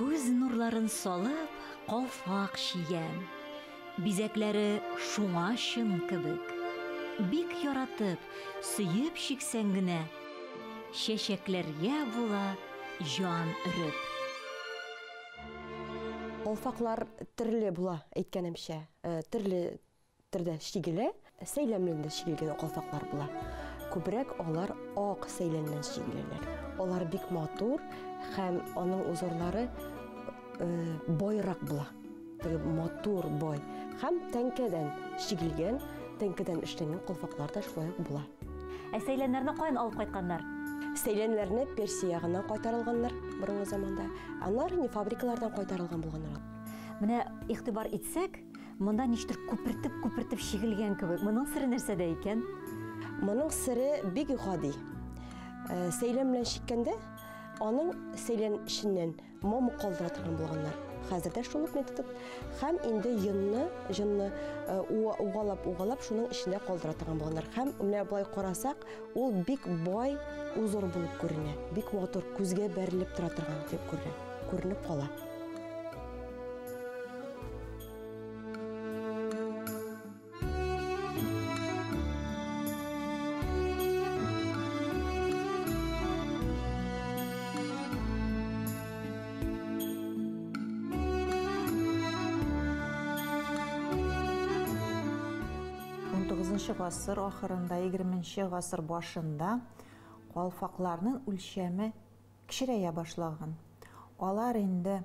Күз нурларын салып, калфак чигәм. Бизәкләре шуңа чын кебек. Бик яратып, сөеп чиксәң генә, чәчәкләргә була җан өреп. Калфаклар төрле була, әйткәнемчә, төрле төрдә чигелә, сәйләмлендә чигелгән калфаклар була. Күбрәк алар ак сәйләннән чигеләләр. Алар бик матур һәм аның узорлары бойрак була. Матур бой һәм тәңкәдән чигелгән, тәңкәдән эшләнгән калфаклар да шулай була. Сәйләннәрне каян алып кайтканнар? Сәйләннәрне Персиягыннан кайтарылганнар борынгы заманда. Аннар фабрикалардан кайтарылган булганнар. Менә игътибар итсәк, монда ништер күпертеп чигелгән кебек. Моның сыры нәрсәдә икән? Моның сыры бик гади. Сәйлән белән чиккәндә, аның сәйлән эченнән мамы калдыра торган булганнар. Хәзердә шул ук метод һәм инде җынны угалап шуның эчендә калдыра торган булганнар. Һәм менә булай карасак, ул бик бай узор булып күренә. Бик матур, күзгә бәрелеп тора торган дип күренеп кала. Гасыр ахырында, 20-нче гасыр башында калфакларның үлчәме кичерәя башлаган. Алар инде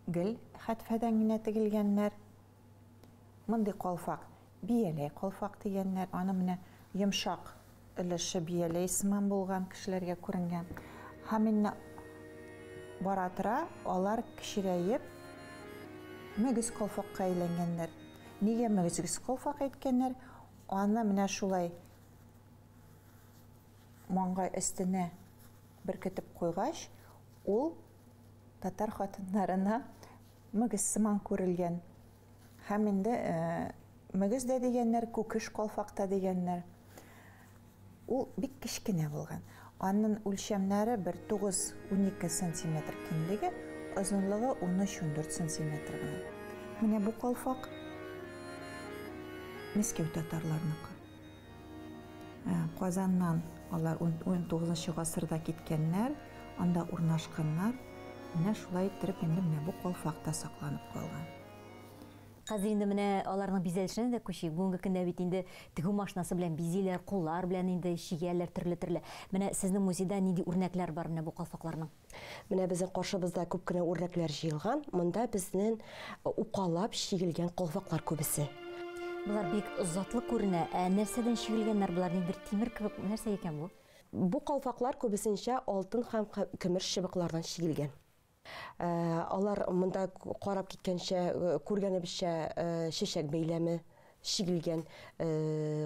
гел хәтфәдән генә тегелгәннәр. Мондый калфак, бияләй калфак дигәннәр, аны менә йомшак өлеше бияләй сыман булган кешеләргә күренгән. Һәм инде бара тора алар кичерәеп мөгез калфакка әйләнгәннәр. Нигә мөгез калфак әйткәннәр? Аны менә шулай маңгай өстенә беркетеп куйгач, ул татар хатыннарына мөгез сыман күрелгән. Һәм инде мөгез дә дигәннәр, күкеш калфакта дигәннәр. Ул бик кечкенә булган. Аның үлчәмнәре 9-12 см киңлеге, озынлыгы 13-14 см гына. Менә бу калфак Мәскәү татарларныкы. Казаннан алар 19-нчы гасырда киткәннәр, анда урнашканнар. Менә шулай итеп инде менә бу калфакта сакланып калган. Хәзер инде менә аларның бизәлешенә дә күчик. Бүгенге көндә бит инде тегү машинасы белән бизиләр, куллар белән инде чигәләр төрле. Менә сезнең музейда нинди үрнәкләр бар менә бу калфакларның? Менә безнең каршыбызда күп кенә үрнәкләр җыелган. Монда безнең укалап чигелгән калфаклар күбесе. Булар бик затлы күренә. Нәрсәдән чигелгәннәр булар? Бер тимер кебек нәрсә икән бу? Бу калфаклар күбесенчә алтын һәм көмеш чыбыклардан чигелгән. Алар монда карап киткәнчә, күргәнебезчә чәчәк бәйләме чигелгән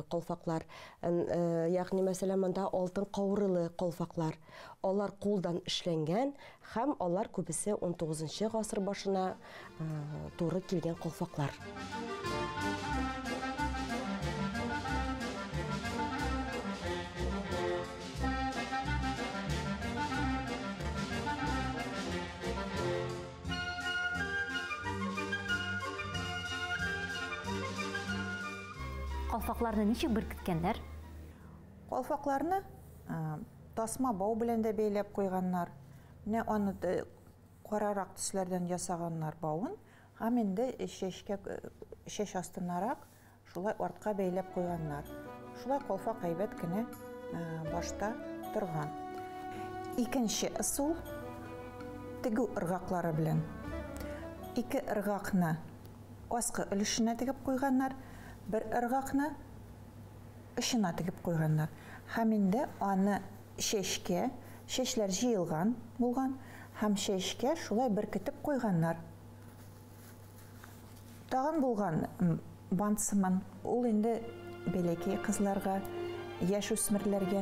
калфаклар. Ягъни мәсәлән, монда алтын каурылы калфаклар. Алар кулдан эшләнгән һәм алар күбесе 19-нчы гасыр башына туры килгән калфаклар. Калфакларны ничек беркеткәннәр? Калфакларны тасма бау белән дә бәйләп куйганнар. Менә аны карарак төсләрдән ясаганнар бауын, һәм инде чәч астынарак шулай артка бәйләп куйганнар. Шулай калфак әйбәт кенә башта торган. Икенче ысул тегү ыргаклары белән. Ике ыргакны аскы өлешенә тегеп куйганнар. Бер ыргакны ышына тегеп куйганнар. Һәм инде аны чәчләр җыелган булган, һәм чәчкә шулай беркетеп куйганнар. Тагын булган бантсыман, ул инде бәләкәй кызларга, яшь үсмерләргә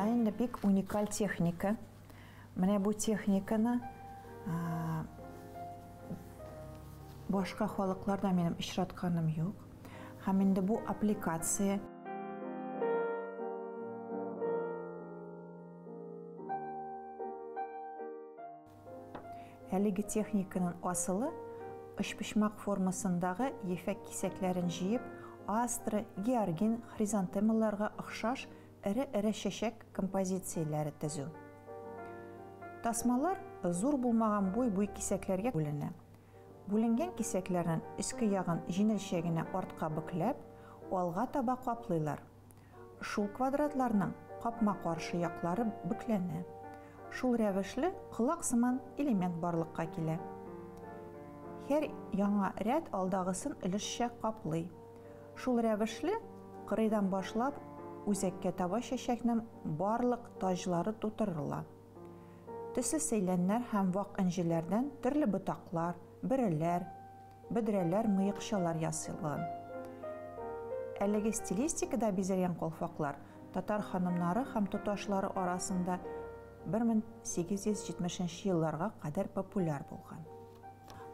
Инде бик уникаль техника. Менә бу техниканы башка халыкларда минем очратканым юк. Һәм инде бу аппликация әлеге техниканың асылы очпочмак формасындагы ефәк кисәкләрен җыеп, астра, георгин, хризантемаларга охшаш эре-эре чәчәк композицияләре төзү. Тасмалар зур булмаган буй-буй кисәкләргә бүленә. Бүленгән кисәкләрнең өске ягын җиңелчә артка бөкләп, алга таба каплыйлар. Шул квадратларның капма каршы яклары бөкләнә. Шул рәвешле кылак сыман элемент барлыкка килә. Һәр яңа рәт алдагысын өлешчә каплый. Шул рәвешле кырыйдан башлап үзәккә таба чәчәкнең барлык таҗлары тутырыла. Төсле сәйләннәр һәм вак инҗеләрдән төрле ботаклар, бөреләр, бөдрәләр, мыекчалар ясалган. Әлеге стилистикада бизәлгән калфаклар татар ханымнары һәм туташлары арасында 1870 елларга кадәр популяр булган.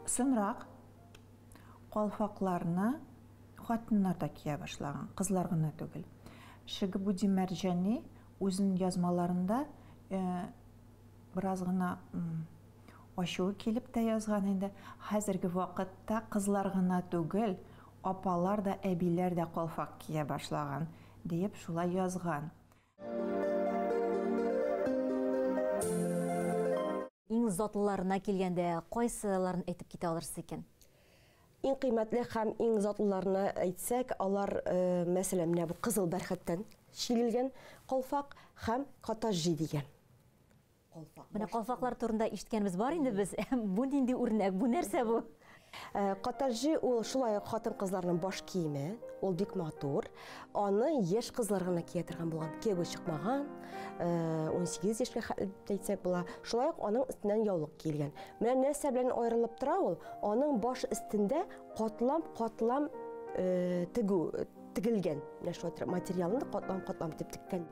Соңрак калфакларны хатыннар да кия башлаган, кызлар гына түгел. Шигъбуди Мәрҗани үзенең язмаларында бераз гына ачуы килеп тә язган инде. Хәзерге вакытта кызлар гына түгел, апалар да, әбиләр дә калфак кия башлаган дип шулай язган. Иң затлыларына килгәндә кайсыларын әйтеп китә алырсыз икән? Иң кыйммәтле һәм иң затлыларына әйтсәк, алар мәсәлән менә бу кызыл бәрхәттән шигелгән калфак һәм катажи дигән. Менә калфаклар турында ишеткәнбез бар инде без. Бу нинди үрнәк, бу нәрсә бу? Катажи ул шулай хатын кызларның баш киеме, ул бик матур. Аны яшь кызлар гына кия торган булган, кебе чыкмаган, 18 яшькә әйтсәк була. Шулай ук аның өстеннән яулык киелгән. Менә нәрсә белән аерылып тора ул? Аның баш өстендә катлам тегелгән. Менә шулай материалны катлам итеп теккән.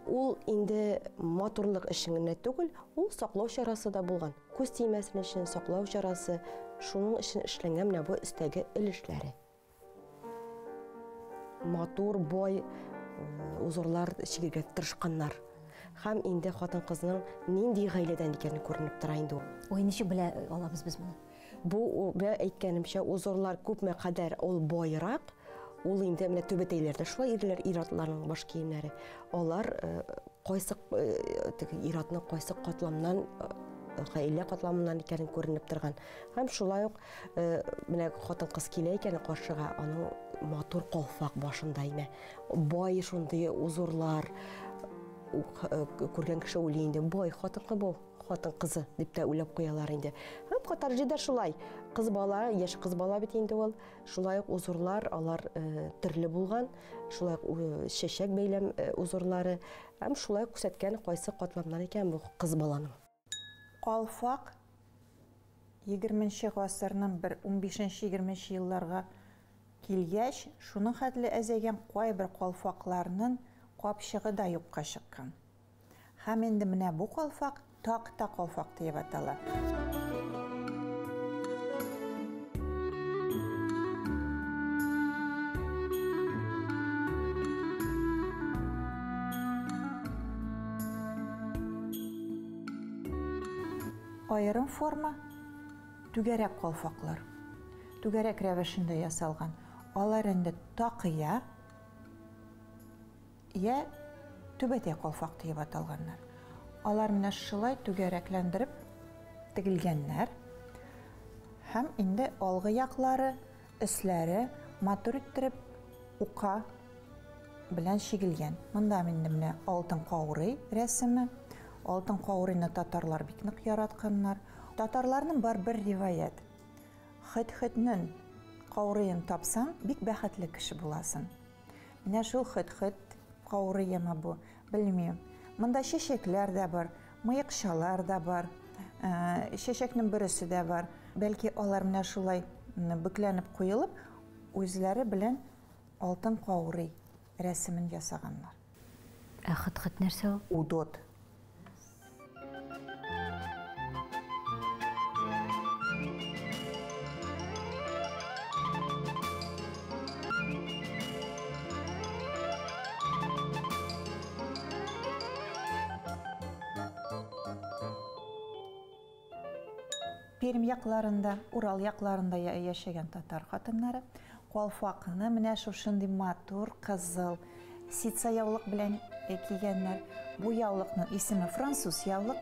Ул инде матурлык өчен генә түгел, ул саклау чарасы да булган. Күз тимәсен өчен саклау чарасы, шуның өчен эшләнгән менә бу өстәге өлешләре. Матур бой узорлар чигергә тырышканнар. Һәм инде хатын-кызның нинди гаиләдән икәнен күренеп тора инде. Ой, ничек белә алабыз без моны? Бу әйткәнемчә, узорлар күпме кадәр ул бойрак, ул инде менә түбәтәйләрдә шулай ир-атларның баш киемнәре. Алар кайсы ир-атның кайсы катламнан, гаилә катламыннан икәнен күренеп торган. Һәм шулай ук менә хатын-кыз килә икән каршыга, аның матур калфак башында име. Бай шундый узорлар күргән кеше уйлый инде, бай хатын-кыз бу, хатын-кызы дип тә уйлап куялар инде. Һәм катарҗыда шулай. Кыз бала, яшь кыз бала бит инде ул. Шулай ук узорлар, алар төрле булган. Шулай ук чәчәк бәйләм узорлары. Һәм шулай күрсәткән кайсы катламнар икән бу кыз баланың. Калфак 20-нче гасырның 15-20 елларга килгәч, шуның хәтле әзәгән кайбер калфакларның капчыгы да юкка чыккан. Һәм инде менә бу калфак такта калфак дип атала. Айрым форма түгәрәк калфаклар. Түгәрәк рәвешендә ясалган. Алар инде такыя я түбәтә калфак дип аталганнар. Алар менә шулай түгәрәкләндереп тегелгәннәр. Һәм инде алгы яклары, өсләре матур иттереп ука белән шигелгән. Монда инде менә алтын каурый рәсеме. Алтын каурыйны татарлар бик нык яратканнар. Татарларның бар бер риваят. Хит-хитнең каурыен тапсаң, бик бәхетле кеше буласың. Менә шул хит-хит каурыемы бу, белмим. Монда чәчәкләр дә бар, мыекчалар да бар, чәчәкнең берсе дә бар. Бәлки алар менә шулай бүкләнеп куелып, үзләре белән алтын каурый рәсемен ясаганнар. Хыт-хыт нәрсә ул? Удот. Пермь якларында, Урал якларында яшәгән татар хатыннары калфакны менә шушындый матур кызыл ситса яулык белән кигәннәр. Бу яулыкның исеме француз яулык.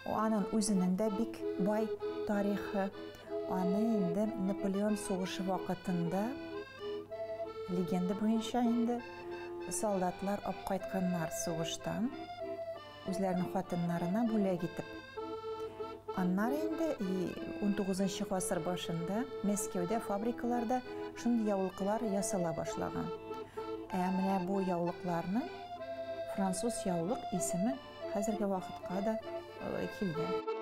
Аның үзенең дә бик бай тарихы. Аны инде Наполеон сугышы вакытында легенда буенча инде солдатлар алып кайтканнар сугыштан үзләренең хатыннарына бүләк итеп. Аннары инде 19 гасыр башында Мәскәүдә фабрикаларда шундый яулыклар ясала башлаган. Менә бу яулыкларның француз яулык исеме хәзерге вакытка да килгән.